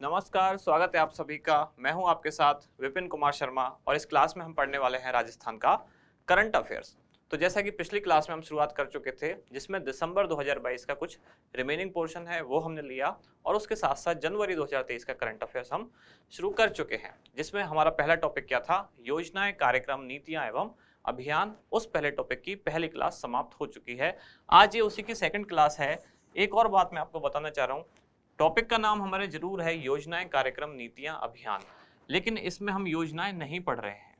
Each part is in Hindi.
नमस्कार, स्वागत है आप सभी का। मैं हूं आपके साथ विपिन कुमार शर्मा और इस क्लास में हम पढ़ने वाले हैं राजस्थान का करंट अफेयर्स। तो जैसा कि पिछली क्लास में हम शुरुआत कर चुके थे, जिसमें दिसंबर 2022 का कुछ रिमेनिंग पोर्शन है वो हमने लिया और उसके साथ साथ जनवरी 2023 का करंट अफेयर्स हम शुरू कर चुके हैं, जिसमें हमारा पहला टॉपिक क्या था, योजनाएं, कार्यक्रम, नीतियां एवं अभियान। उस पहले टॉपिक की पहली क्लास समाप्त हो चुकी है। आज ये उसी की सेकंड क्लास है। एक और बात मैं आपको बताना चाह रहा हूँ, टॉपिक का नाम हमारे जरूर है योजनाएं, कार्यक्रम, नीतियां, अभियान, लेकिन इसमें हम योजनाएं नहीं पढ़ रहे हैं।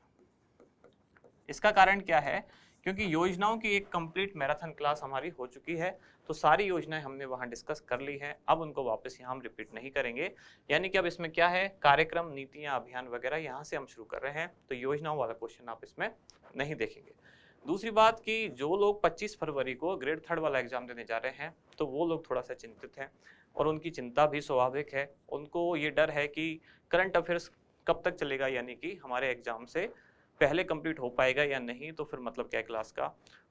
इसका कारण क्या है? क्योंकि योजनाओं की एक कंप्लीट मैराथन क्लास हमारी हो चुकी है, तो सारी योजनाएं हमने वहां डिस्कस कर ली हैं। अब उनको वापस यहाँ हम रिपीट नहीं करेंगे, यानी कि अब इसमें क्या है, कार्यक्रम, नीतियां, अभियान वगैरह यहाँ से हम शुरू कर रहे हैं, तो योजनाओं वाला क्वेश्चन आप इसमें नहीं देखेंगे। दूसरी बात कि जो लोग 25 फरवरी को ग्रेड 3 वाला एग्जाम देने जा रहे हैं, तो वो लोग थोड़ा सा चिंतित हैं और उनकी चिंता भी स्वाभाविक है। उनको ये डर है कि करंट अफेयर्स कब तक चलेगा, यानी कि हमारे एग्जाम से पहले कंप्लीट हो पाएगा या नहीं, तो फिर मतलब क्या है क्लास का।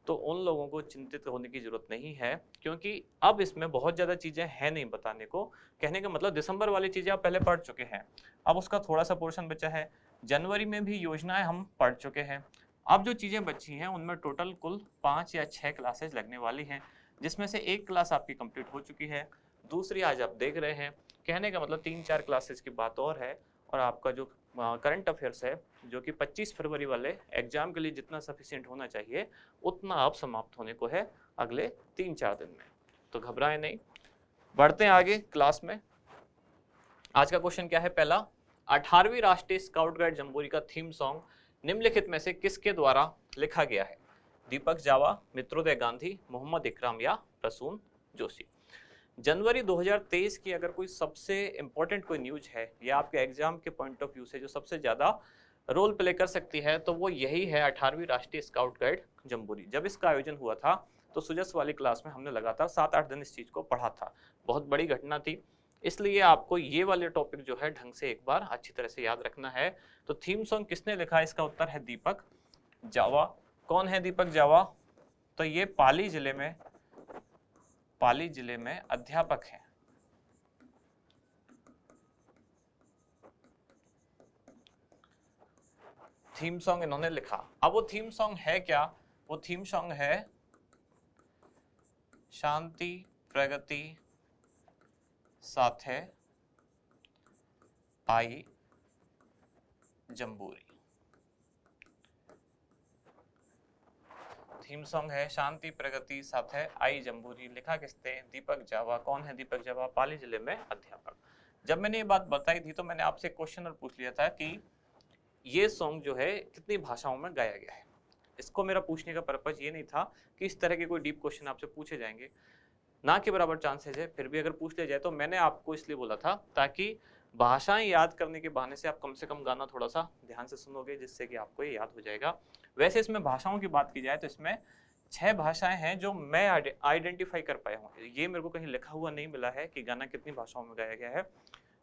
तो उन लोगों को चिंतित होने की जरूरत नहीं है, क्योंकि अब इसमें बहुत ज़्यादा चीज़ें हैं नहीं बताने को। कहने का मतलब दिसंबर वाली चीज़ें आप पहले पढ़ चुके हैं, अब उसका थोड़ा सा पोर्शन बचा है। जनवरी में भी योजनाएं हम पढ़ चुके हैं। अब जो चीज़ें बची हैं उनमें टोटल कुल 5 या 6 क्लासेज लगने वाली हैं, जिसमें से एक क्लास आपकी कंप्लीट हो चुकी है, दूसरी आज आप देख रहे हैं। कहने का मतलब 3-4 क्लासेस की बात और है, और आपका जो करंट अफेयर्स है, जो कि 25 फरवरी वाले एग्जाम के लिए जितना सफिशिएंट होना चाहिए, उतना अब समाप्त होने को है अगले 3-4 दिन में। तो घबराएं नहीं, बढ़ते हैं आगे क्लास में। आज का क्वेश्चन क्या है? पहला, 18वीं राष्ट्रीय स्काउट गाइड जम्बोरी का थीम सॉन्ग निम्नलिखित में से किसके द्वारा लिखा गया है? दीपक जावा, मित्रोदय गांधी, मोहम्मद इकराम या प्रसून जोशी। जनवरी 2023 की अगर कोई सबसे इंपॉर्टेंट कोई न्यूज है या आपके एग्जाम के पॉइंट ऑफ व्यू से जो सबसे ज्यादा रोल प्ले कर सकती है, तो वो यही है 18वीं राष्ट्रीय स्काउट गाइड जम्बोरी। जब इसका आयोजन हुआ था तो सुजस वाली क्लास में हमने लगातार 7-8 दिन इस चीज को पढ़ा था। बहुत बड़ी घटना थी, इसलिए आपको ये वाले टॉपिक जो है ढंग से एक बार अच्छी तरह से याद रखना है। तो थीम सॉन्ग किसने लिखा है? इसका उत्तर है दीपक जावा। कौन है दीपक जावा? तो ये पाली जिले में अध्यापक हैं। थीम सॉन्ग इन्होंने लिखा। अब वो थीम सॉन्ग है क्या? वो थीम सॉन्ग है शांति प्रगति साथे आई जम्बूरी। थीम सॉन्ग है शांति प्रगति साथे आई जम्बूरी। लिखा किसने? दीपक जावा। कौन है दीपक जावा? पाली जिले में अध्यापक। जब मैंने ये बात बताई थी तो मैंने आपसे क्वेश्चन और पूछ लिया था कि ये सॉन्ग जो है कितनी भाषाओं में गाया गया है। इसको मेरा पूछने का पर्पज ये नहीं था कि इस तरह के कोई डीप क्वेश्चन आपसे पूछे जाएंगे, ना के बराबर चांसेस है, फिर भी अगर पूछ लिया जाए तो मैंने आपको इसलिए बोला था ताकि भाषाएं याद करने के बहाने से आप कम से कम गाना थोड़ा सा ध्यान से सुनोगे, जिससे कि आपको ये याद हो जाएगा। वैसे इसमें भाषाओं की बात की जाए तो इसमें 6 भाषाएं हैं जो मैं आइडेंटिफाई कर पाया हूँ। ये मेरे को कहीं लिखा हुआ नहीं मिला है कि गाना कितनी भाषाओं में गाया गया है,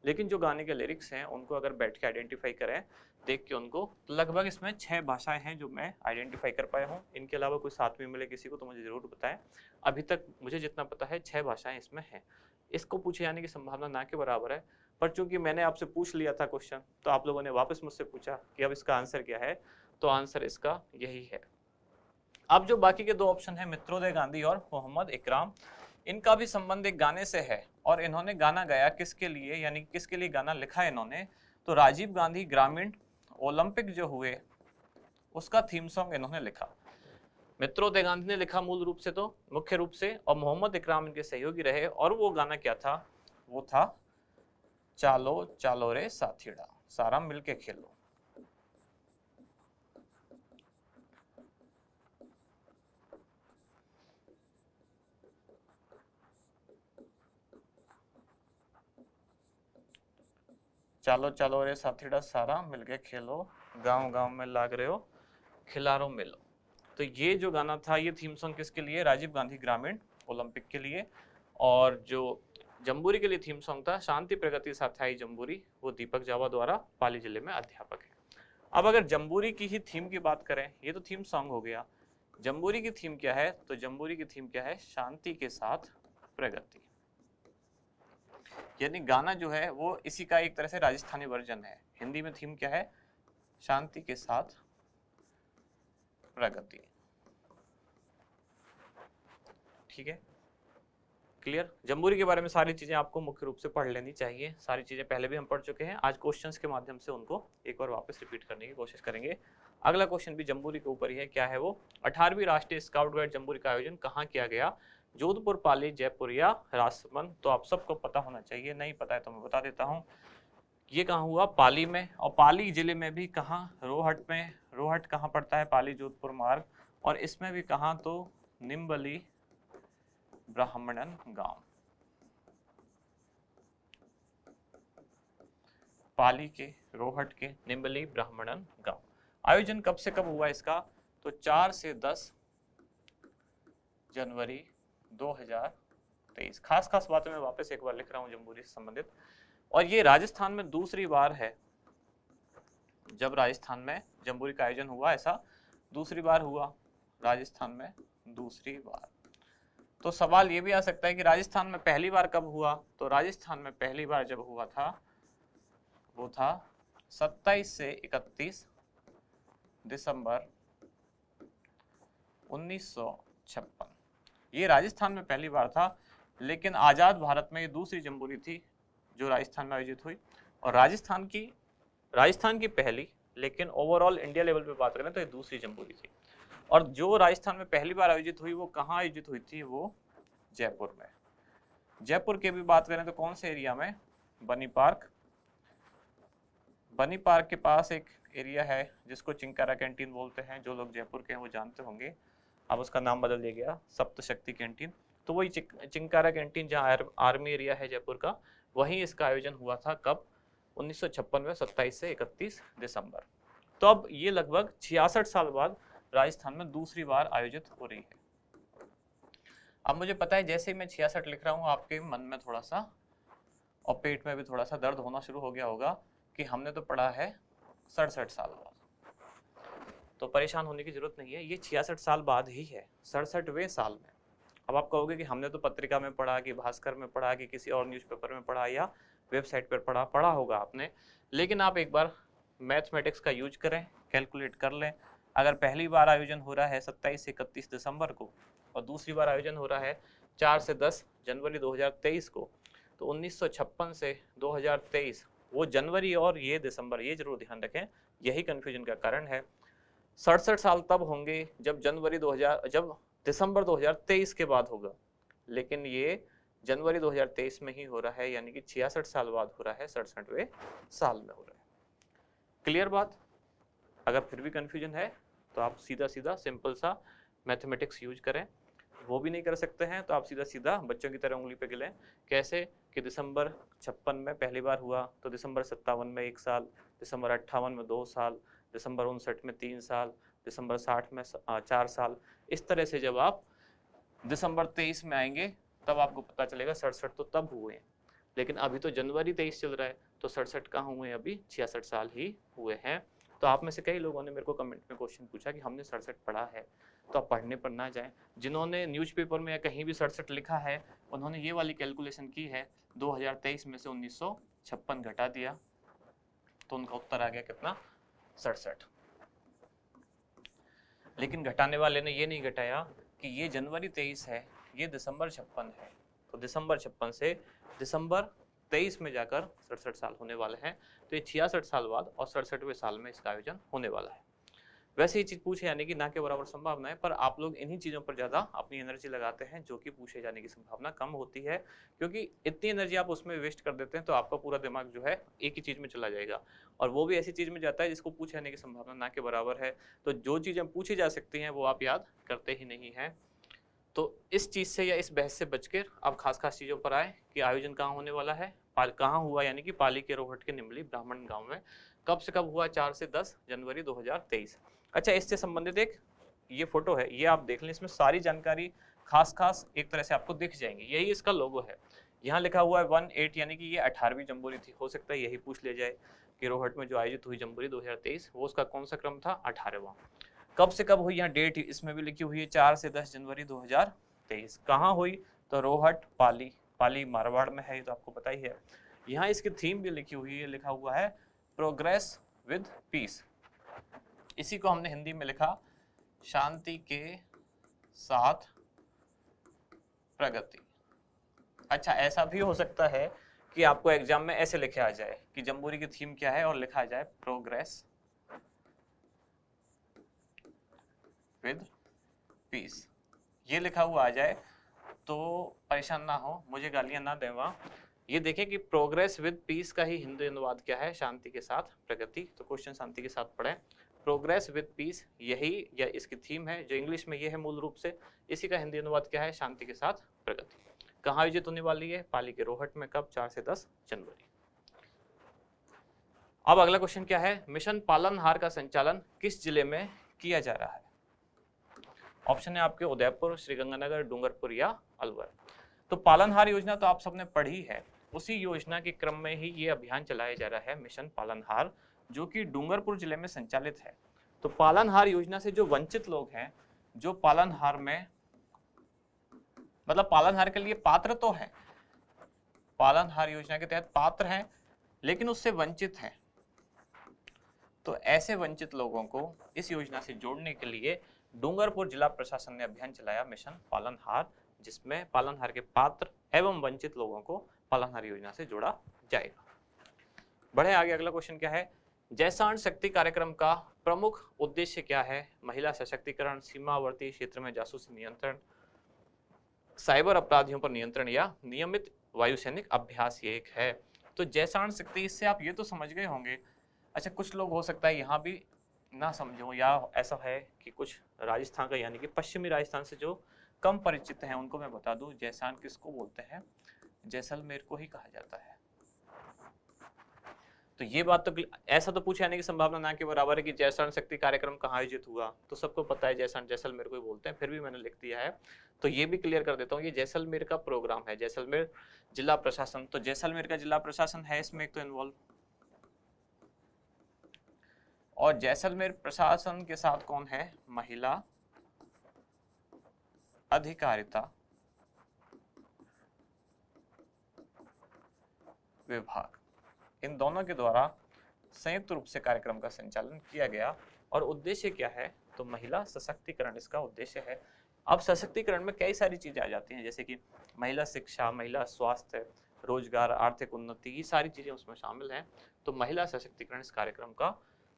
लेकिन जो गाने के लिरिक्स हैं उनको अगर बैठ के आइडेंटिफाई करें, देख के उनको, तो लगभग इसमें 6 भाषाएं हैं जो मैं आइडेंटिफाई कर पाया हूँ। इनके अलावा कोई साथ में मिले किसी को तो मुझे जरूर बताएं। अभी तक मुझे जितना पता है 6 भाषाएं इसमें हैं। इसको पूछे जाने की संभावना ना के बराबर है, पर चूंकि मैंने आपसे पूछ लिया था क्वेश्चन, तो आप लोगों ने वापस मुझसे पूछा कि अब इसका आंसर क्या है, तो आंसर इसका यही है। अब जो बाकी के 2 ऑप्शन है, मित्रोदय गांधी और मोहम्मद इकराम, इनका भी संबंध एक गाने से है। और इन्होंने गाना गाया किसके लिए, यानी किसके लिए गाना लिखा है इन्होंने? तो राजीव गांधी ग्रामीण ओलंपिक जो हुए उसका थीम सॉन्ग इन्होंने लिखा। मित्रोदय गांधी ने लिखा मूल रूप से, तो मुख्य रूप से, और मोहम्मद इकराम इनके सहयोगी रहे। और वो गाना क्या था? वो था चालो चालो रे साथीड़ा, सारा मिलके खेलो। चालो चालो रे साथीड़ा, सारा मिलके खेलो, गांव गांव में लाग रहे हो खिलारो मिलो। तो ये जो गाना था, ये थीम सॉन्ग किसके लिए? राजीव गांधी ग्रामीण ओलंपिक के लिए। और जो जम्बूरी के लिए थीम सॉन्ग था, शांति प्रगति साथे आई जम्बूरी, वो दीपक जावा द्वारा पाली जिले में अध्यापक है। अब अगर जम्बूरी की ही थीम की बात करें, ये तो थीम सॉन्ग हो गया, जम्बूरी की थीम क्या है? तो जम्बूरी की थीम क्या है? शांति के साथ प्रगति। यानी गाना जो है वो इसी का एक तरह से राजस्थानी वर्जन है। हिंदी में थीम क्या है? शांति के साथ प्रगति। ठीक है, क्लियर। जम्बूरी के बारे में सारी चीजें आपको मुख्य रूप से पढ़ लेनी चाहिए, सारी चीजें पहले भी हम पढ़ चुके हैं, आज क्वेश्चंस के माध्यम से उनको एक बार वापस रिपीट करने की कोशिश करेंगे। अगला क्वेश्चन भी जम्बूरी के ऊपर ही है, क्या है वो? 18वीं राष्ट्रीय स्काउट गाइड जम्बूरी का आयोजन कहाँ किया गया? जोधपुर, पाली, जयपुर या राजसमंद? तो आप सबको पता होना चाहिए, नहीं पता है तो मैं बता देता हूँ। ये कहाँ हुआ? पाली में। और पाली जिले में भी कहाँ? रोहट में। रोहट कहाँ पड़ता है? पाली जोधपुर मार्ग। और इसमें भी कहाँ? तो निम्बली ब्राह्मणन गांव। पाली के, रोहट के, निम्बली ब्राह्मणन गांव। आयोजन कब से कब हुआ इसका? तो 4 से 10 जनवरी 2023। खास खास बातें मैं वापस एक बार लिख रहा हूं जम्बूरी से संबंधित। और ये राजस्थान में दूसरी बार है जब राजस्थान में जम्बूरी का आयोजन हुआ, ऐसा दूसरी बार हुआ राजस्थान में, दूसरी बार। तो सवाल ये भी आ सकता है कि राजस्थान में पहली बार कब हुआ? तो राजस्थान में पहली बार जब हुआ था वो था 27 से 31 दिसंबर 1956। ये राजस्थान में पहली बार था, लेकिन आजाद भारत में ये दूसरी जम्बूरी थी जो राजस्थान में आयोजित हुई। और राजस्थान की पहली, लेकिन ओवरऑल इंडिया लेवल पे बात करें तो ये दूसरी जम्बूरी थी। और जो राजस्थान में पहली बार आयोजित हुई वो कहाँ आयोजित हुई थी? वो जयपुर में। जयपुर की भी बात करें तो कौन से एरिया में? बनी पार्क। बनी पार्क के पास एक एरिया है जिसको चिंकारा कैंटीन बोलते हैं, जो लोग जयपुर के हैं वो जानते होंगे। अब उसका नाम बदल दिया गया सप्तशक्ति कैंटीन। तो वही चिंकारा कैंटीन जहाँ आर्मी एरिया है जयपुर का, वहीं इसका आयोजन हुआ था। कब? 1956 में 27 से 31 दिसंबर। तो अब ये लगभग 66 साल बाद राजस्थान में दूसरी बार आयोजित हो रही है। अब मुझे पता है जैसे ही मैं 66 लिख रहा हूँ आपके मन में थोड़ा सा और पेट में भी थोड़ा सा दर्द होना शुरू हो गया होगा कि हमने तो पढ़ा है 67 साल बाद। तो परेशान होने की जरूरत नहीं है, ये 66 साल बाद ही है, 67वें साल में। अब आप कहोगे कि हमने तो पत्रिका में पढ़ा, कि भास्कर में पढ़ा, कि किसी और न्यूज़पेपर में पढ़ा या वेबसाइट पर पढ़ा होगा आपने। लेकिन आप एक बार मैथमेटिक्स का यूज करें, कैलकुलेट कर लें। अगर पहली बार आयोजन हो रहा है 27 से 31 दिसंबर को और दूसरी बार आयोजन हो रहा है 4 से 10 जनवरी 2023 को, तो 1956 से 2023 वो जनवरी और ये दिसंबर, ये जरूर ध्यान रखें, यही कंफ्यूजन का कारण है। 67 साल तब होंगे जब जब दिसंबर 2023 के बाद होगा, लेकिन ये जनवरी 2023 में ही हो रहा है, यानी कि 66 साल बाद हो रहा है, 67वें साल में हो रहा है। क्लियर बात? अगर फिर भी कंफ्यूजन है तो आप सीधा सीधा सिंपल सा मैथमेटिक्स यूज करें। वो भी नहीं कर सकते हैं तो आप सीधा सीधा बच्चों की तरह उंगली पे गिलें। कैसे? कि दिसंबर 56 में पहली बार हुआ तो दिसंबर 57 में 1 साल, दिसंबर 58 में 2 साल, दिसंबर 59 में 3 साल, दिसंबर 60 में 4 साल। इस तरह से जब आप दिसंबर 23 में आएंगे तब आपको पता चलेगा 67 तो तब हुए हैं, लेकिन अभी तो जनवरी 23 चल रहा है, तो 67 कहाँ हुए? अभी 66 साल ही हुए हैं। तो आप में से कई लोगों ने मेरे को कमेंट में क्वेश्चन पूछा कि हमने 67 पढ़ा है, तो आप पढ़ने पर ना जाएं। जिन्होंने न्यूज़पेपर में या कहीं भी 67 लिखा है उन्होंने ये वाली कैलकुलेशन की है, 2023 में से 1956 घटा दिया तो उनका उत्तर आ गया कितना? 67। लेकिन घटाने वाले ने ये नहीं घटाया कि ये जनवरी 23 है, ये दिसंबर 56 है, तो दिसंबर 56 से दिसंबर 23 में जाकर 67 साल होने वाले हैं। तो ये 66 साल बाद और 67वें साल में इसका आयोजन होने वाला है। वैसे ही चीज पूछे जाने की ना के बराबर संभावना है, पर आप लोग इन्हीं चीजों पर ज्यादा अपनी एनर्जी लगाते हैं जो कि पूछे जाने की संभावना कम होती है, क्योंकि इतनी एनर्जी आप उसमें वेस्ट कर देते हैं तो आपका पूरा दिमाग जो है एक ही चीज में चला जाएगा, और वो भी ऐसी चीज में जाता है जिसको पूछे जाने की संभावना ना के बराबर है। तो जो चीजें पूछी जा सकती हैं वो आप याद करते ही नहीं है। तो इस चीज से या इस बहस से बचकर आप खास खास चीजों पर आए कि आयोजन कहाँ होने वाला है, कहाँ हुआ, यानी कि पाली के रोहट के निम्बली ब्राह्मण गांव में। कब से कब हुआ? 4 से 10 जनवरी 2023। अच्छा, इससे संबंधित एक ये फोटो है, ये आप देख लें, इसमें सारी जानकारी खास खास एक तरह से आपको दिख जाएंगी। यही इसका लोगो है, यहाँ लिखा हुआ है 18, यानी कि ये 18वीं जम्बूरी थी। हो सकता है यही पूछ ले जाए कि रोहट में जो आयोजित हुई जम्बूरी 2023 वो उसका कौन सा क्रम था? 18वां। कब से कब हुई? यहाँ डेट इसमें भी लिखी हुई है 4 से 10 जनवरी 2023। कहाँ हुई? तो रोहट, पाली, पाली मारवाड़ में है, ये तो आपको पता ही है। यहाँ इसकी थीम भी लिखी हुई है, लिखा हुआ है प्रोग्रेस विद पीस। इसी को हमने हिंदी में लिखा शांति के साथ प्रगति। अच्छा, ऐसा भी हो सकता है कि आपको एग्जाम में ऐसे लिखे आ जाए कि जम्बूरी की थीम क्या है और लिखा आ जाए प्रोग्रेस विद पीस, ये लिखा हुआ आ जाए तो परेशान ना हो, मुझे गालियां ना दें वहाँ। ये देखें कि प्रोग्रेस विद पीस का ही हिंदी अनुवाद क्या है, शांति के साथ प्रगति। तो क्वेश्चन शांति के साथ पढ़ें, प्रोग्रेस विद पीस यही या इसकी थीम है, जो इंग्लिश में ये है मूल रूप से। इसी का हिंदी अनुवाद क्या है, शांति के साथ प्रगति। कहाँ आयोजित होने वाली है, पाली के रोहट में। कब, 4 से 10 जनवरी। अब अगला क्वेश्चन क्या है, मिशन पालनहार का संचालन किस जिले में किया जा रहा है? ऑप्शन है आपके उदयपुर, श्रीगंगानगर, डूंगरपुर या अलवर। तो पालनहार योजना तो आप सबने पढ़ी है, उसी योजना के क्रम में ही ये अभियान चलाया जा रहा है, मिशन पालनहार, जो कि डूंगरपुर जिले में संचालित है। तो पालनहार योजना से जो वंचित लोग हैं, जो पालनहार में मतलब पालनहार के लिए पात्र तो है, पालनहार योजना के तहत पात्र हैं, लेकिन उससे वंचित हैं, तो ऐसे वंचित लोगों को इस योजना से जोड़ने के लिए डूंगरपुर जिला प्रशासन ने अभियान चलाया, मिशन पालनहार, जिसमें पालनहार के पात्र एवं वंचित लोगों को पालनहार योजना से जोड़ा जाएगा। बढ़े आगे, अगला क्वेश्चन क्या है, जैसाण शक्ति कार्यक्रम का प्रमुख उद्देश्य क्या है? महिला सशक्तिकरण, सीमावर्ती क्षेत्र में जासूसी नियंत्रण, साइबर अपराधियों पर नियंत्रण या नियमित वायुसैनिक अभ्यास, ये एक है। तो जैसाण शक्ति, इससे आप ये तो समझ गए होंगे। अच्छा, कुछ लोग हो सकता है यहाँ भी ना समझो, या ऐसा है कि कुछ राजस्थान का यानी कि पश्चिमी राजस्थान से जो कम परिचित हैं उनको मैं बता दूं, जैसाण किसको बोलते हैं, जैसलमेर को ही कहा जाता है। तो ये बात तो ऐसा तो पूछे जाने की संभावना ना के बराबर है कि जैसाण शक्ति कार्यक्रम कहाँ आयोजित हुआ, तो सबको पता है जैसाण जैसलमेर को ही बोलते हैं, फिर भी मैंने लिख दिया है। तो ये भी क्लियर कर देता हूँ, ये जैसलमेर का प्रोग्राम है, जैसलमेर जिला प्रशासन। तो जैसलमेर का जिला प्रशासन है इसमें एक तो इन्वॉल्व, और जैसलमेर प्रशासन के साथ कौन है, महिला अधिकारिता विभाग, इन दोनों के द्वारा संयुक्त रूप से कार्यक्रम का संचालन किया गया। और उद्देश्य क्या है, तो महिला सशक्तिकरण इसका उद्देश्य है। अब सशक्तिकरण में कई सारी चीजें आ जाती हैं, जैसे कि महिला शिक्षा, महिला स्वास्थ्य, रोजगार, आर्थिक उन्नति, ये सारी चीजें उसमें शामिल हैं। तो महिला सशक्तिकरण इस कार्यक्रम का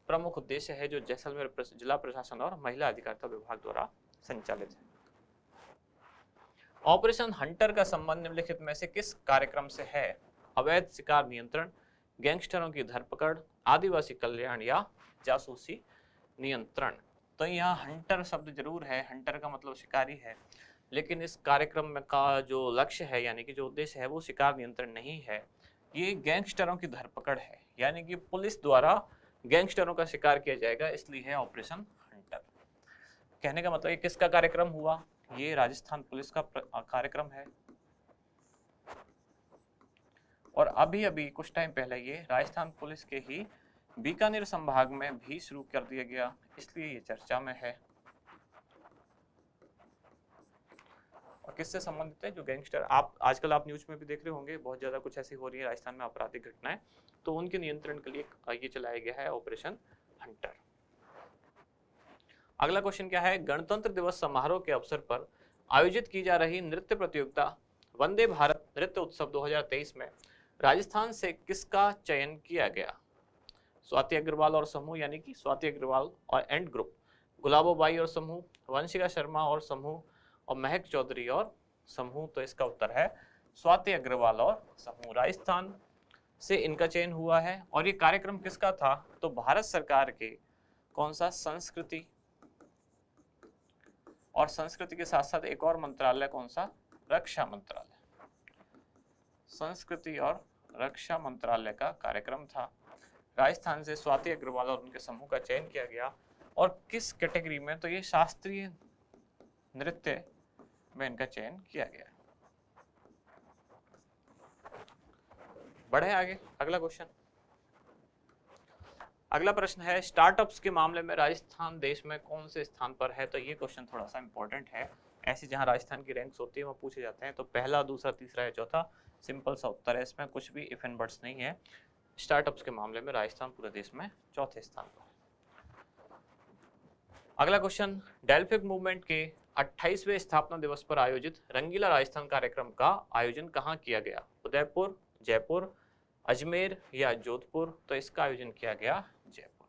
प्रमुख उद्देश्य है, जो जैसलमेर जिला प्रशासन और महिला अधिकारिता विभाग द्वारा संचालित है। ऑपरेशन हंटर का संबंध निम्नलिखित में से किस कार्यक्रम से है? अवैध शिकार नियंत्रण, गैंगस्टरों की धरपकड़, आदिवासी कल्याण या जासूसी नियंत्रण। तो यहाँ हंटर शब्द जरूर है, हंटर का मतलब शिकारी है, लेकिन इस कार्यक्रम में का जो लक्ष्य है यानी कि जो उद्देश्य है वो शिकार नियंत्रण नहीं है, ये गैंगस्टरों की धरपकड़ है, यानी कि पुलिस द्वारा गैंगस्टरों का शिकार किया जाएगा, इसलिए है ऑपरेशन हंटर। कहने का मतलब ये किसका कार्यक्रम हुआ, ये राजस्थान पुलिस का कार्यक्रम है। और अभी अभी कुछ टाइम पहले ये राजस्थान पुलिस के ही बीकानेर संभाग में भी शुरू कर दिया गया, इसलिए ये चर्चा में है। और किससे संबंधित है, जो गैंगस्टर आप आजकल आप न्यूज में भी देख रहे होंगे, बहुत ज्यादा कुछ ऐसी हो रही है राजस्थान में आपराधिक घटनाएं, तो उनके नियंत्रण के लिए ये चलाया गया है ऑपरेशन हंटर। अगला क्वेश्चन क्या है, गणतंत्र दिवस समारोह के अवसर पर आयोजित की जा रही नृत्य प्रतियोगिता वंदे भारत नृत्य उत्सव 2023 में राजस्थान से किसका चयन किया गया? स्वाति अग्रवाल और समूह, यानी कि स्वाति अग्रवाल और एंड ग्रुप, गुलाबोबाई और समूह, वंशिका शर्मा और समूह, और महक चौधरी और समूह। तो इसका उत्तर है स्वाति अग्रवाल और समूह, राजस्थान से इनका चयन हुआ है। और ये कार्यक्रम किसका था, तो भारत सरकार के कौन सा, संस्कृति, और संस्कृति के साथ साथ एक और मंत्रालय, कौन सा, रक्षा मंत्रालय, संस्कृति और रक्षा मंत्रालय का कार्यक्रम था। राजस्थान से स्वाति अग्रवाल और उनके समूह का चयन किया गया, और किस कैटेगरी में, तो ये शास्त्रीय नृत्य में इनका चयन किया गया। बढ़े आगे, अगला क्वेश्चन, अगला प्रश्न है, स्टार्टअप्स के मामले में राजस्थान देश में कौन से स्थान पर है? तो ये क्वेश्चन थोड़ा सा इंपॉर्टेंट है, ऐसी जहां राजस्थान की रैंक्स होती है वहाँ पूछे जाते हैं। तो पहला, दूसरा, तीसरा या चौथा, सिंपल सा उत्तर है इसमें, कुछ भी इफ एंड बट्स नहीं है। स्टार्टअप्स के मामले में राजस्थान पूरे देश में चौथे स्थान पर। अगला क्वेश्चन, डेल्फिक मूवमेंट के 28वें स्थापना दिवस पर आयोजित रंगीला राजस्थान कार्यक्रम का आयोजन कहाँ किया गया? उदयपुर, जयपुर, अजमेर या जोधपुर? तो इसका आयोजन किया गया जयपुर।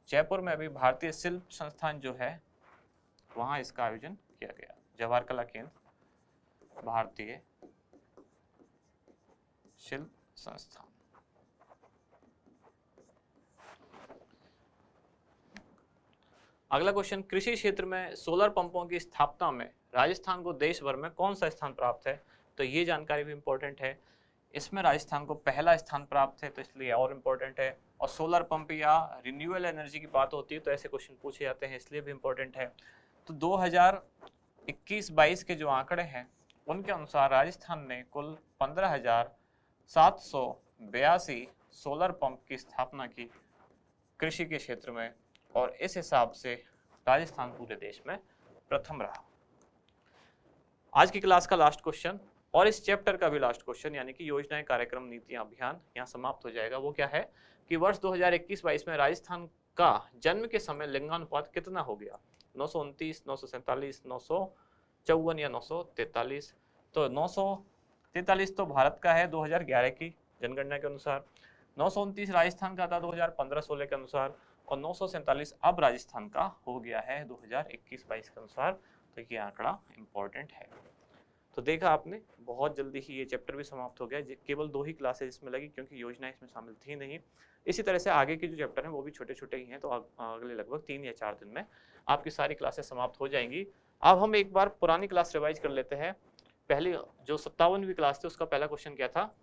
जयपुर में अभी भारतीय शिल्प संस्थान जो है वहां इसका आयोजन किया गया। जवाहर कला केंद्र, भारतीय शिल्प संस्थान। अगला क्वेश्चन, कृषि क्षेत्र में सोलर पंपों की स्थापना में राजस्थान को देश भर में कौन सा स्थान प्राप्त है? तो ये जानकारी भी इंपॉर्टेंट है। इसमें राजस्थान को पहला स्थान प्राप्त है, तो इसलिए और इम्पोर्टेंट है। और सोलर पंप या रिन्यूएबल एनर्जी की बात होती है तो ऐसे क्वेश्चन पूछे जाते हैं, इसलिए भी इम्पोर्टेंट है। तो 2021-22 के जो आंकड़े हैं उनके अनुसार राजस्थान ने कुल 15,782 सोलर पंप की स्थापना की कृषि के क्षेत्र में, और इस हिसाब से राजस्थान पूरे देश में प्रथम रहा। आज की क्लास का लास्ट क्वेश्चन और इस चैप्टर का भी लास्ट क्वेश्चन, यानी कि योजनाएं, कार्यक्रम, नीतियां, अभियान यहाँ समाप्त हो जाएगा। वो क्या है कि वर्ष 2021-22 में राजस्थान का जन्म के समय लिंगानुपात कितना हो गया? 929, 947, 954 या 943? तो 943 तो भारत का है 2011 की जनगणना के अनुसार, 929 राजस्थान का था 2015-16 के अनुसार, और 947 अब राजस्थान का हो गया है 2021-22 के अनुसार। तो ये आंकड़ा इंपॉर्टेंट है। तो देखा आपने, बहुत जल्दी ही ये चैप्टर भी समाप्त हो गया। केवल 2 ही क्लासेस इसमें लगी क्योंकि योजना इसमें शामिल थी नहीं। इसी तरह से आगे के जो चैप्टर हैं वो भी छोटे छोटे ही हैं, तो अगले लगभग 3 या 4 दिन में आपकी सारी क्लासेस समाप्त हो जाएंगी। अब हम एक बार पुरानी क्लास रिवाइज कर लेते हैं। पहली जो 57वीं क्लास थी उसका पहला क्वेश्चन क्या था?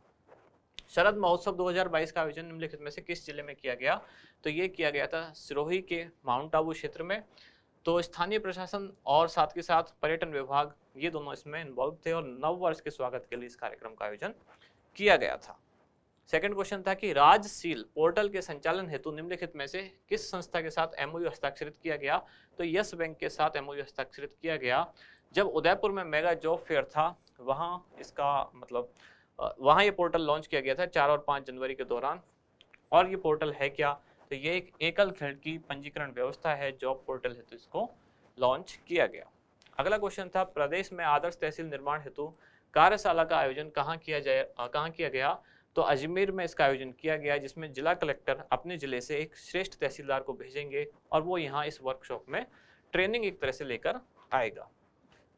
शरद महोत्सव 2022 का आयोजन निम्नलिखित में से किस जिले में किया गया? तो ये किया गया था सिरोही के माउंट आबू क्षेत्र में। तो स्थानीय प्रशासन और साथ के साथ पर्यटन विभाग ये दोनों इसमें इन्वॉल्व थे, और नव वर्ष के स्वागत के लिए इस कार्यक्रम का आयोजन किया गया था। सेकंड क्वेश्चन था कि राजसील पोर्टल के संचालन हेतु निम्नलिखित में से किस संस्था के साथ एमओयू हस्ताक्षरित किया गया? तो यस बैंक के साथ एमओयू हस्ताक्षरित किया गया। जब उदयपुर में मेगा जॉब फेयर था वहां इसका मतलब वहां ये पोर्टल लॉन्च किया गया था 4 और 5 जनवरी के दौरान। और ये पोर्टल है क्या? तो ये एक एकल खिड़की पंजीकरण व्यवस्था है, जॉब पोर्टल हेतु इसको लॉन्च किया गया। अगला क्वेश्चन था प्रदेश में आदर्श तहसील निर्माण हेतु कार्यशाला का आयोजन कहाँ किया गया? तो अजमेर में इसका आयोजन किया गया, जिसमें जिला कलेक्टर अपने जिले से एक श्रेष्ठ तहसीलदार को भेजेंगे और वो यहाँ इस वर्कशॉप में ट्रेनिंग एक तरह से लेकर आएगा।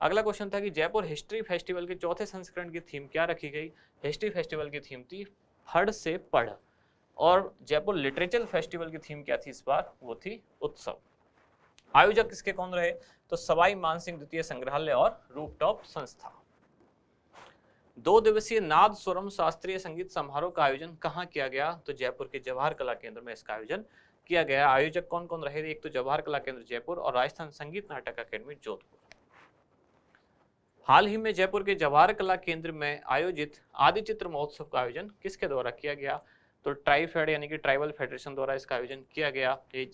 अगला क्वेश्चन था कि जयपुर हिस्ट्री फेस्टिवल के चौथे संस्करण की थीम क्या रखी गई? हिस्ट्री फेस्टिवल की थीम थी फड़ से पढ़, और जयपुर लिटरेचर फेस्टिवल की थीम क्या थी इस बार? वो थी उत्सव। आयोजक किसके कौन रहे? तो सवाई मानसिंह द्वितीय संग्रहालय और रूफटॉप संस्था। 2 दिवसीय नाद स्वरम शास्त्रीय संगीत समारोह का आयोजन कहाँ किया गया? तो जयपुर के जवाहर कला केंद्र में इसका आयोजन किया गया। आयोजक कौन कौन रहे? एक तो जवाहर कला केंद्र जयपुर और राजस्थान संगीत नाटक अकेडमी जोधपुर। हाल ही में जयपुर के जवाहर कला केंद्र में आयोजित आदि चित्र महोत्सव का आयोजन किसके द्वारा किया गया? तो ट्राइफेड यानी कि ट्राइबल फेडरेशन द्वारा इसका आयोजन किया गया। ये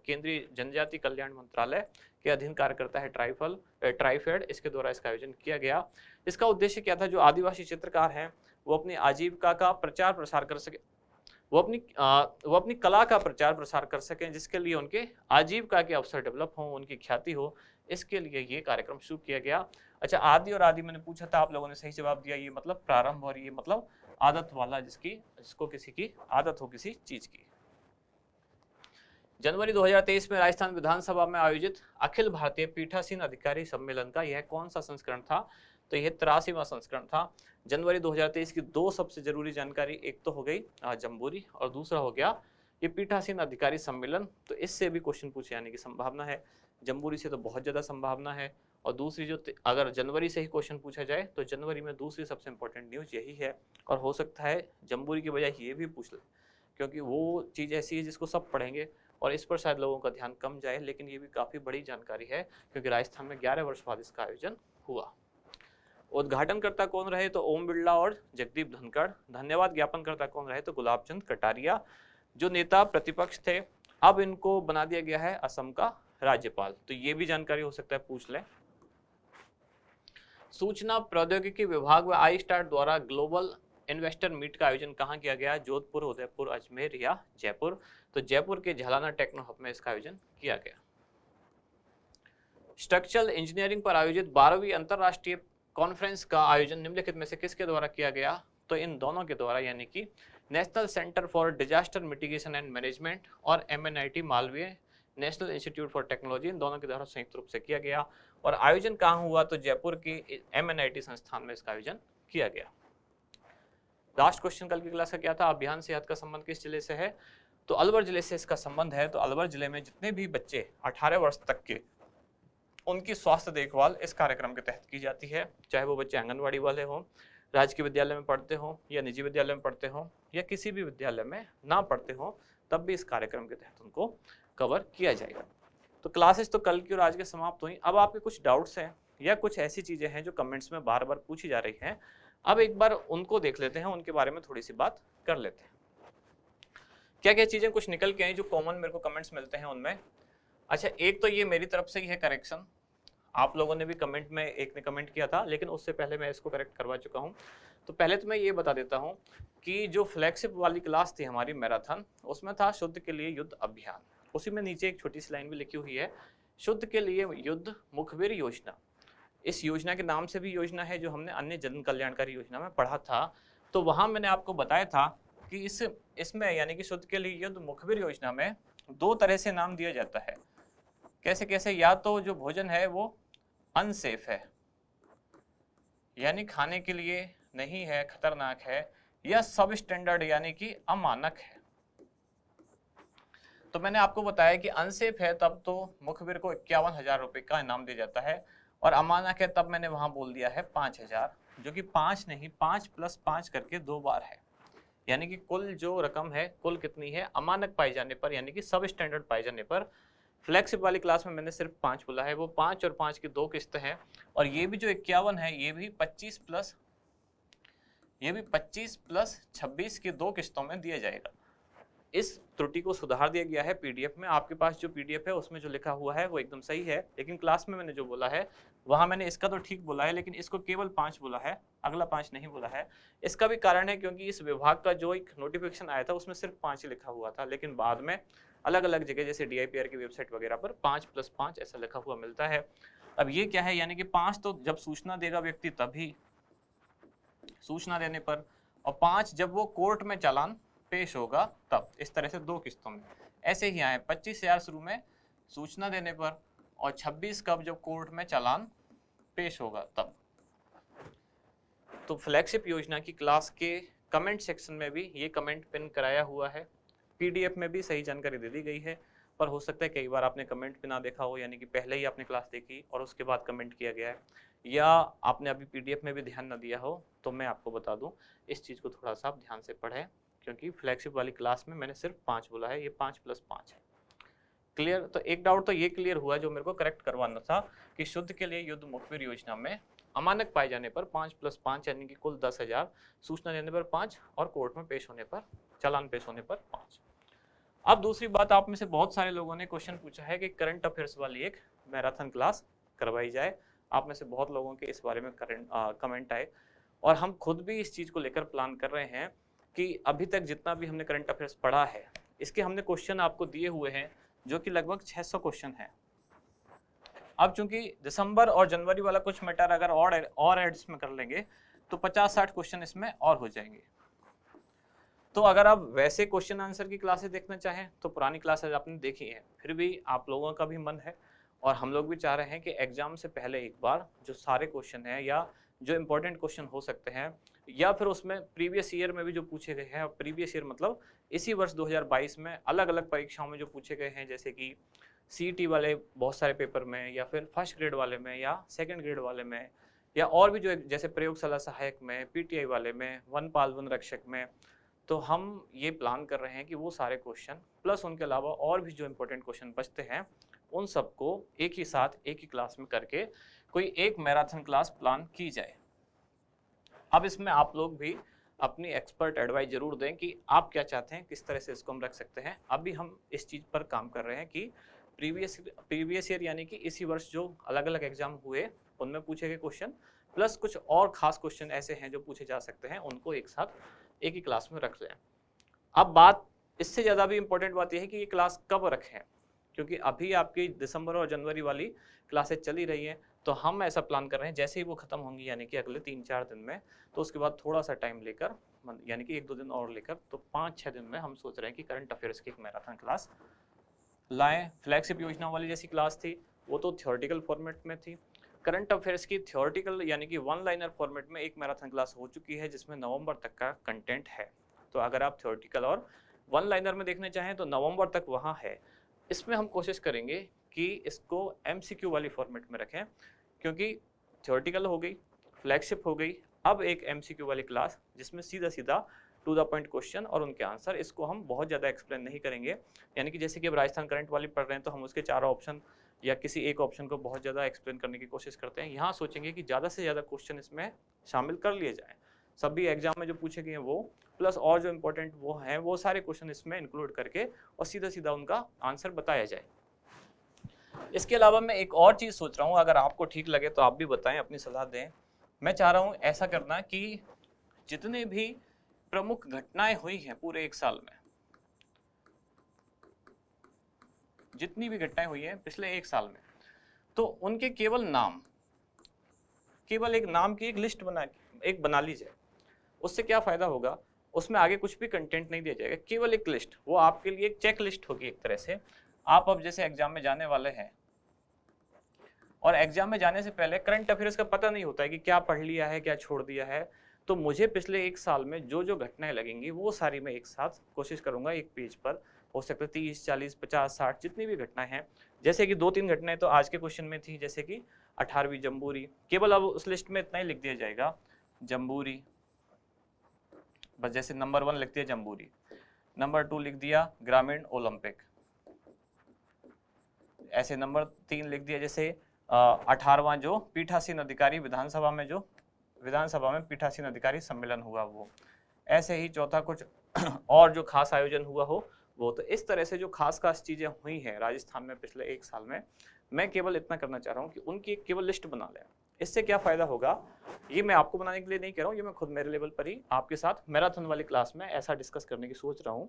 केंद्रीय जनजाति कल्याण मंत्रालय के अधीन कार्य करता है ट्राइफेड, इसके द्वारा इसका आयोजन किया गया। इसका उद्देश्य क्या था? जो आदिवासी चित्रकार हैं वो अपनी आजीविका का प्रचार प्रसार कर सके, वो अपनी कला का प्रचार प्रसार कर सकें, जिसके लिए उनके आजीविका के अवसर डेवलप हों, उनकी ख्याति हो, इसके लिए ये कार्यक्रम शुरू किया गया। अच्छा, आदि और आदि मैंने पूछा था, आप लोगों ने सही जवाब दिया। ये मतलब प्रारंभ, और ये मतलब आदत वाला, जिसको किसी की आदत हो किसी चीज की। जनवरी 2023 में राजस्थान विधानसभा में आयोजित अखिल भारतीय पीठासीन अधिकारी सम्मेलन का यह कौन सा संस्करण था? तो यह 83वां संस्करण था। जनवरी 2023 की 2 सबसे जरूरी जानकारी, एक तो हो गई जम्बूरी और दूसरा हो गया ये पीठासीन अधिकारी सम्मेलन। तो इससे भी क्वेश्चन पूछे जाने की संभावना है। जम्बूरी से तो बहुत ज्यादा संभावना है, और दूसरी जो अगर जनवरी से ही क्वेश्चन पूछा जाए तो जनवरी में दूसरी सबसे इंपॉर्टेंट न्यूज यही है। और हो सकता है जम्बूरी की बजाय ये भी पूछ ले, क्योंकि वो चीज़ ऐसी है जिसको सब पढ़ेंगे और इस पर शायद लोगों का ध्यान कम जाए, लेकिन ये भी काफ़ी बड़ी जानकारी है क्योंकि राजस्थान में 11 वर्ष बाद इसका आयोजन हुआ। उद्घाटनकर्ता कौन रहे? तो ओम बिरला और जगदीप धनखड़। धन्यवाद ज्ञापनकर्ता कौन रहे? तो गुलाब चंद कटारिया। जो नेता प्रतिपक्ष थे अब इनको बना दिया गया है असम का राज्यपाल। तो ये भी जानकारी हो सकता है पूछ लें। सूचना प्रौद्योगिकी विभाग व आई स्टार्ट द्वारा ग्लोबल इन्वेस्टर मीट का आयोजन कहाँ किया गया? जोधपुर, उदयपुर, अजमेर या जयपुर? तो जयपुर के झालाना टेक्नो हब में इसका आयोजन किया गया। स्ट्रक्चरल इंजीनियरिंग पर आयोजित 12वीं अंतरराष्ट्रीय कॉन्फ्रेंस का आयोजन निम्नलिखित में से किसके द्वारा किया गया? तो इन दोनों के द्वारा, यानी कि national centre for disaster mitigation and management और MNIT Malaviya national institute for technology, इन दोनों के द्वारा संयुक्त रूप से किया गया। और आयोजन कहाँ हुआ? तो जयपुर की MNIT संस्थान में इसका आयोजन किया गया। लास्ट क्वेश्चन कल की क्लास का क्या था? अभियान सेहत का संबंध किस जिले से है? तो अलवर जिले से इसका संबंध है। तो अलवर जिले में जितने भी बच्चे 18 वर्ष तक के, उनकी स्वास्थ्य देखभाल इस कार्यक्रम के तहत की जाती है, चाहे वो बच्चे आंगनवाड़ी वाले हों, राजकीय विद्यालय में पढ़ते हों या निजी विद्यालय में पढ़ते हों या किसी भी विद्यालय में ना पढ़ते हों, तब भी इस कार्यक्रम के तहत उनको कवर किया जाएगा। तो क्लासेस तो कल की और आज के समाप्त हुई। अब आपके कुछ डाउट्स हैं या कुछ ऐसी चीज़ें हैं जो कमेंट्स में बार बार पूछी जा रही हैं, अब एक बार उनको देख लेते हैं, उनके बारे में थोड़ी सी बात कर लेते हैं। क्या क्या चीज़ें कुछ निकल के आई जो कॉमन मेरे को कमेंट्स मिलते हैं उनमें? अच्छा, एक तो ये मेरी तरफ से ही है करेक्शन, आप लोगों ने भी कमेंट में, एक ने कमेंट किया था लेकिन उससे पहले मैं इसको करेक्ट करवा चुका हूँ। तो पहले तो मैं ये बता देता हूँ कि जो फ्लैगशिप वाली क्लास थी हमारी मैराथन, उसमें था शुद्ध के लिए युद्ध अभियान। उसी में नीचे एक छोटी सी लाइन भी लिखी हुई है, शुद्ध के लिए युद्ध मुखबिर योजना। इस योजना के नाम से भी योजना है जो हमने अन्य जन कल्याणकारी योजना में पढ़ा था। तो वहाँ मैंने आपको बताया था कि इसमें यानी कि शुद्ध के लिए युद्ध मुखबिर योजना में 2 तरह से नाम दिया जाता है। कैसे कैसे? या तो जो भोजन है वो अनसेफ है, यानी खाने के लिए नहीं है, खतरनाक है, या सब स्टैंडर्ड यानी कि अमानक है। तो मैंने आपको बताया कि अनसेफ है तब तो मुखबिर को 51,000 रुपए का इनाम दिया जाता है, और अमानक है तब मैंने वहां बोल दिया है 5,000, जो कि 5 नहीं 5 + 5 करके 2 बार है, यानी कि कुल जो रकम है कुल कितनी है? अमानक पाए जाने पर यानी कि सब स्टैंडर्ड पाए जाने पर। फ्लैगशिप वाली क्लास में मैंने सिर्फ 5 बोला है, वो 5 और 5 की 2 किस्त हैं, और ये भी जो 51 है ये भी 25 + 26 की 2 किस्तों में दिया जाएगा। इस त्रुटि को सुधार दिया गया है पीडीएफ में। आपके पास जो पीडीएफ है उसमें जो लिखा हुआ है वो एकदम सही है, लेकिन क्लास में मैंने जो बोला है वहां मैंने इसका तो ठीक बोला है, लेकिन इसको केवल 5 बोला है, अगला 5 नहीं बोला है। इसका भी कारण है क्योंकि इस विभाग का जो एक नोटिफिकेशन आया था उसमें सिर्फ 5 ही लिखा हुआ था, लेकिन बाद में अलग अलग जगह जैसे DIPR की वेबसाइट वगैरह पर 5 + 5 ऐसा लिखा हुआ मिलता है। अब ये क्या है? यानी कि 5 तो जब सूचना देगा व्यक्ति तभी, सूचना देने पर, और 5 जब वो कोर्ट में चालान पेश होगा तब। इस तरह से 2 किस्तों में ऐसे ही आए, 25,000 शुरू में सूचना देने पर, और 26 कब? जब कोर्ट में चालान पेश होगा तब। तो फ्लैगशिप योजना की क्लास के कमेंट सेक्शन में भी ये कमेंट पिन कराया हुआ है, पीडीएफ में भी सही जानकारी दे दी गई है, पर हो सकता है कई बार आपने कमेंट भी ना देखा हो, यानी कि पहले ही आपने क्लास देखी और उसके बाद कमेंट किया गया है, या आपने अभी पीडीएफ में भी ध्यान ना दिया हो। तो मैं आपको बता दूं, इस चीज़ को थोड़ा सा आप ध्यान से पढ़ें, क्योंकि फ्लैगशिप वाली क्लास में मैंने सिर्फ 5 बोला है, ये 5 + 5 है। क्लियर? तो एक डाउट तो ये क्लियर हुआ जो मेरे को करेक्ट करवाना था कि शुद्ध के लिए युद्ध मुखबिर योजना में अमानक पाए जाने पर 5 + 5 यानी कि कुल 10,000, सूचना देने पर 5 और कोर्ट में पेश होने पर, चालान पेश होने पर 5। अब दूसरी बात, आप में से बहुत सारे लोगों ने क्वेश्चन पूछा है कि करंट अफेयर्स वाली एक मैराथन क्लास करवाई जाए। आप में से बहुत लोगों के इस बारे में कमेंट आए, और हम खुद भी इस चीज़ को लेकर प्लान कर रहे हैं कि अभी तक जितना भी हमने करंट अफेयर्स पढ़ा है इसके हमने क्वेश्चन आपको दिए हुए हैं, जो कि लगभग 600 क्वेश्चन हैं। अब चूंकि दिसंबर और जनवरी वाला कुछ मैटर अगर और एड्स में कर लेंगे तो 50-60 क्वेश्चन इसमें और हो जाएंगे। तो अगर आप वैसे क्वेश्चन आंसर की क्लासेस देखना चाहें तो पुरानी क्लासेस आपने देखी हैं, फिर भी आप लोगों का भी मन है और हम लोग भी चाह रहे हैं कि एग्जाम से पहले एक बार जो सारे क्वेश्चन हैं या जो इम्पोर्टेंट क्वेश्चन हो सकते हैं, या फिर उसमें प्रीवियस ईयर में भी जो पूछे गए हैं, प्रीवियस ईयर मतलब इसी वर्ष 2022 में अलग अलग परीक्षाओं में जो पूछे गए हैं, जैसे कि CET वाले बहुत सारे पेपर में, या फिर फर्स्ट ग्रेड वाले में, या सेकंड ग्रेड वाले में, या और भी जो जैसे प्रयोगशाला सहायक में, PTI वाले में, वनपाल वन रक्षक में। तो हम ये प्लान कर रहे हैं कि वो सारे क्वेश्चन प्लस उनके अलावा और भी जो इम्पोर्टेंट क्वेश्चन बचते हैं उन सबको एक ही साथ एक ही क्लास में करके कोई एक मैराथन क्लास प्लान की जाए। अब इसमें आप लोग भी अपनी एक्सपर्ट एडवाइस जरूर दें कि आप क्या चाहते हैं, किस तरह से इसको हम रख सकते हैं। अभी हम इस चीज़ पर काम कर रहे हैं कि प्रीवियस ईयर यानी कि इसी वर्ष जो अलग अलग एग्जाम हुए उनमें पूछे गए क्वेश्चन, प्लस कुछ और खास क्वेश्चन ऐसे हैं जो पूछे जा सकते हैं, उनको एक साथ एक ही क्लास में रख लें। अब बात इससे ज़्यादा भी इम्पोर्टेंट बात यह है कि ये क्लास कब रखें, क्योंकि अभी आपकी दिसंबर और जनवरी वाली क्लासेस चली रही हैं, तो हम ऐसा प्लान कर रहे हैं जैसे ही वो खत्म होंगी, यानी कि अगले 3-4 दिन में, तो उसके बाद थोड़ा सा टाइम लेकर, यानी कि 1-2 दिन और लेकर, तो 5-6 दिन में हम सोच रहे हैं कि करंट अफेयर्स की एक मैराथन क्लास लाएं। फ्लैगशिप योजना वाली जैसी क्लास थी वो तो थ्योरेटिकल फॉर्मेट में थी, करंट अफेयर्स की थ्योरेटिकल यानी कि वन लाइनर फॉर्मेट में एक मैराथन क्लास हो चुकी है जिसमें नवंबर तक का कंटेंट है। तो अगर आप थ्योरेटिकल और वन लाइनर में देखने चाहें तो नवंबर तक वहाँ है। इसमें हम कोशिश करेंगे कि इसको एमसीक्यू वाली फॉर्मेट में रखें, क्योंकि थ्योरेटिकल हो गई, फ्लैगशिप हो गई, अब एक एमसीक्यू वाली क्लास जिसमें सीधा सीधा टू द पॉइंट क्वेश्चन और उनके आंसर। इसको हम बहुत ज़्यादा एक्सप्लेन नहीं करेंगे, यानी कि जैसे कि अब राजस्थान करंट वाली पढ़ रहे हैं तो हम उसके 4 ऑप्शन या किसी एक ऑप्शन को बहुत ज़्यादा एक्सप्लेन करने की कोशिश करते हैं। यहाँ सोचेंगे कि ज़्यादा से ज़्यादा क्वेश्चन इसमें शामिल कर लिए जाएँ, सभी एग्जाम में जो पूछे गए हैं वो, प्लस और जो इम्पोर्टेंट वो हैं वो सारे क्वेश्चन इसमें इंक्लूड करके और सीधा सीधा उनका आंसर बताया जाए। इसके अलावा मैं एक और चीज़ सोच रहा हूँ, अगर आपको ठीक लगे तो आप भी बताएं, अपनी सलाह दें। मैं चाह रहा हूँ ऐसा करना कि जितने भी प्रमुख घटनाएं हुई हैं पूरे एक साल में, जितनी भी घटनाएं हुई हैं पिछले एक साल में, तो उनके केवल नाम, केवल एक नाम की एक लिस्ट बना ली जाए। उससे क्या फायदा होगा, उसमें आगे कुछ भी कंटेंट नहीं दिया जाएगा, केवल एक लिस्ट, वो आपके लिए एक चेक लिस्ट होगी एक तरह से। आप अब जैसे एग्जाम में जाने वाले हैं और एग्जाम में जाने से पहले करंट अफेयर्स का पता नहीं होता है कि क्या पढ़ लिया है, क्या छोड़ दिया है, तो मुझे पिछले एक साल में जो जो घटनाएं लगेंगी वो सारी मैं एक साथ कोशिश करूंगा एक पेज पर, हो सकता है 30, 40, 50, 60 जितनी भी घटनाएं हैं। जैसे कि 2-3 घटनाएं तो आज के क्वेश्चन में थी, जैसे कि 18वीं जम्बूरी, केवल अब उस लिस्ट में इतना ही लिख दिया जाएगा जम्बूरी, बस जैसे नंबर 1 लिख दिया जम्बूरी, नंबर 2 लिख दिया ग्रामीण ओलंपिक, ऐसे नंबर 3 लिख दिया जैसे 18वां जो पीठासीन अधिकारी विधानसभा में पीठासीन अधिकारी सम्मेलन हुआ वो, ऐसे ही चौथा कुछ और जो खास आयोजन हुआ हो वो। तो इस तरह से जो खास चीजें हुई हैं राजस्थान में पिछले एक साल में, मैं केवल इतना करना चाह रहा हूँ कि उनकी एक केवल लिस्ट बना लें। इससे क्या फायदा होगा, ये मैं आपको बनाने के लिए नहीं कह रहा हूँ, ये मैं खुद मेरे लेवल पर ही आपके साथ मैराथन वाली क्लास में ऐसा डिस्कस करने की सोच रहा हूँ।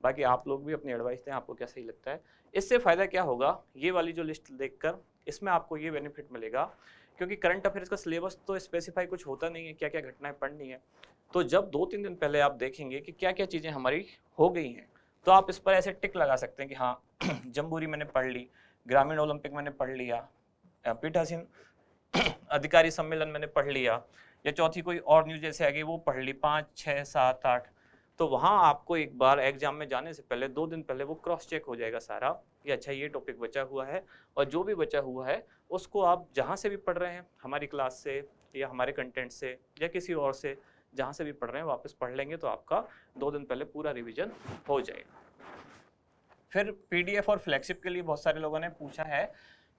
बाकी आप लोग भी अपनी एडवाइस दें, आपको क्या सही लगता है। इससे फायदा क्या होगा, ये वाली जो लिस्ट देखकर इसमें आपको ये बेनिफिट मिलेगा, क्योंकि करंट अफेयर्स का सिलेबस तो स्पेसिफाई कुछ होता नहीं है, क्या क्या घटनाएं पढ़नी है। तो जब 2-3 दिन पहले आप देखेंगे कि क्या क्या चीज़ें हमारी हो गई हैं, तो आप इस पर ऐसे टिक लगा सकते हैं कि हाँ जम्बूरी मैंने पढ़ ली, ग्रामीण ओलंपिक मैंने पढ़ लिया, पीठासीन अधिकारी सम्मेलन मैंने पढ़ लिया, या चौथी कोई और न्यूज जैसे आ गई वो पढ़ ली, 5, 6, 7, 8। तो वहाँ आपको एक बार एग्जाम में जाने से पहले 2 दिन पहले वो क्रॉस चेक हो जाएगा सारा कि अच्छा ये टॉपिक बचा हुआ है, और जो भी बचा हुआ है उसको आप जहाँ से भी पढ़ रहे हैं, हमारी क्लास से या हमारे कंटेंट से या किसी और से जहाँ से भी पढ़ रहे हैं वापस पढ़ लेंगे, तो आपका 2 दिन पहले पूरा रिवीजन हो जाएगा। फिर पीडीएफ और फ्लैगशिप के लिए बहुत सारे लोगों ने पूछा है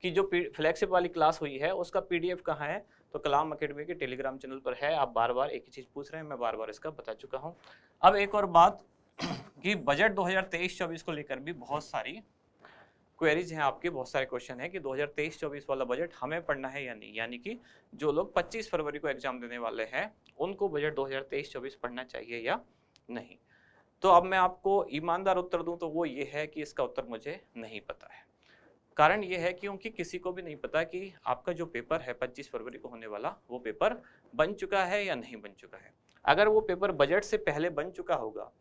कि जो फ्लैगशिप वाली क्लास हुई है उसका पीडीएफ कहाँ है, तो कलाम एकेडमी के टेलीग्राम चैनल पर है। आप बार बार एक ही चीज़ पूछ रहे हैं, मैं बार बार इसका बता चुका हूँ। अब एक और बात कि बजट 2023-24 को लेकर भी बहुत सारी क्वेरीज हैं आपके, बहुत सारे क्वेश्चन है कि 2023-24 वाला बजट हमें पढ़ना है या नहीं, यानी कि जो लोग 25 फरवरी को एग्जाम देने वाले हैं उनको बजट 2023-24 पढ़ना चाहिए या नहीं। तो अब मैं आपको ईमानदार उत्तर दूं तो वो ये है कि इसका उत्तर मुझे नहीं पता है। कारण ये है क्योंकि किसी को भी नहीं पता कि आपका जो पेपर है 25 फरवरी को होने वाला, वो पेपर बन चुका है या नहीं बन चुका है। अगर वो पेपर बजट से पहले बन चुका होगा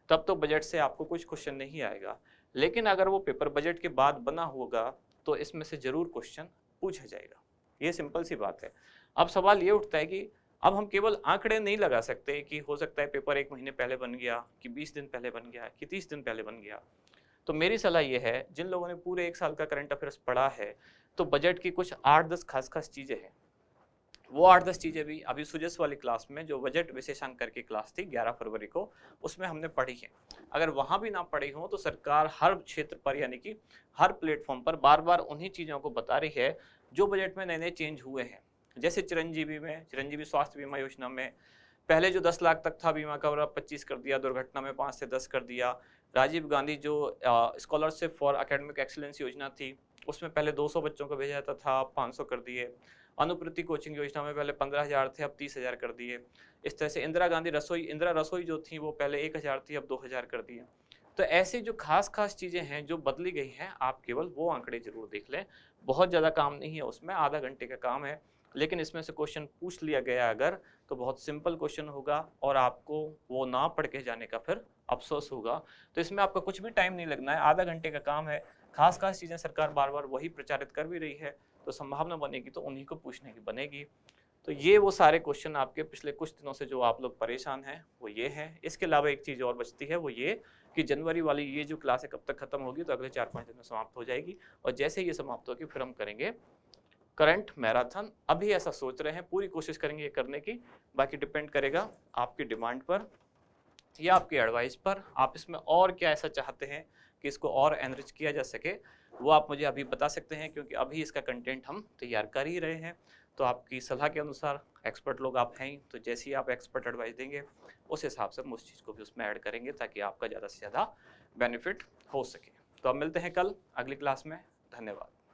तब तो बजट से आपको कुछ क्वेश्चन नहीं आएगा, लेकिन अगर वो पेपर बजट के बाद बना होगा तो इसमें से जरूर क्वेश्चन पूछा जाएगा। ये सिंपल सी बात है। अब सवाल ये उठता है कि अब हम केवल आंकड़े नहीं लगा सकते कि हो सकता है पेपर 1 महीने पहले बन गया, कि 20 दिन पहले बन गया, कि 30 दिन पहले बन गया। तो मेरी सलाह ये है, जिन लोगों ने पूरे एक साल का करंट अफेयर्स पढ़ा है तो बजट की कुछ 8-10 खास चीज़ें हैं, वो 8-10 चीज़ें भी अभी सुजस वाली क्लास में जो बजट विशेषांक की क्लास थी 11 फरवरी को, उसमें हमने पढ़ी है। अगर वहाँ भी ना पढ़ी हो तो सरकार हर क्षेत्र पर यानी कि हर प्लेटफॉर्म पर बार बार उन्हीं चीज़ों को बता रही है जो बजट में नए नए चेंज हुए हैं। जैसे चिरंजीवी स्वास्थ्य बीमा योजना में पहले जो 10 लाख तक था बीमा कवर, अब 25 कर दिया, दुर्घटना में 5 से 10 कर दिया। राजीव गांधी जो स्कॉलरशिप फॉर एकेडमिक एक्सीलेंस योजना थी उसमें पहले 200 बच्चों को भेजा जाता था, 500 कर दिए। अनुप्रति कोचिंग योजना में पहले 15,000 थे, अब 30,000 कर दिए। इस तरह से इंदिरा रसोई जो थी वो पहले 1,000 थी, अब 2,000 कर दिए। तो ऐसी जो खास चीज़ें हैं जो बदली गई हैं, आप केवल वो आंकड़े जरूर देख लें। बहुत ज़्यादा काम नहीं है उसमें, आधा घंटे का काम है, लेकिन इसमें से क्वेश्चन पूछ लिया गया अगर, तो बहुत सिंपल क्वेश्चन होगा और आपको वो ना पढ़ के जाने का फिर अफसोस होगा। तो इसमें आपका कुछ भी टाइम नहीं लगना है, आधा घंटे का काम है। खास चीज़ें सरकार बार बार वही प्रचारित कर भी रही है, तो संभावना बनेगी तो उन्हीं को पूछने की बनेगी। तो ये वो सारे क्वेश्चन आपके पिछले कुछ दिनों से जो आप लोग परेशान हैं वो ये है। इसके अलावा एक चीज़ और बचती है, वो ये कि जनवरी वाली ये जो क्लास है कब तक खत्म होगी, तो अगले 4-5 दिन में समाप्त हो जाएगी। और जैसे ये समाप्त होगी फिर हम करेंगे करंट मैराथन। अभी ऐसा सोच रहे हैं, पूरी कोशिश करेंगे ये करने की, बाकी डिपेंड करेगा आपकी डिमांड पर या आपकी एडवाइस पर। आप इसमें और क्या ऐसा चाहते हैं कि इसको और एनरिच किया जा सके, वो आप मुझे अभी बता सकते हैं, क्योंकि अभी इसका कंटेंट हम तैयार कर ही रहे हैं। तो आपकी सलाह के अनुसार, एक्सपर्ट लोग आप हैं, तो जैसे ही आप एक्सपर्ट एडवाइस देंगे उस हिसाब से हम उस चीज़ को भी उसमें ऐड करेंगे, ताकि आपका ज़्यादा से ज़्यादा बेनिफिट हो सके। तो अब मिलते हैं कल अगली क्लास में। धन्यवाद।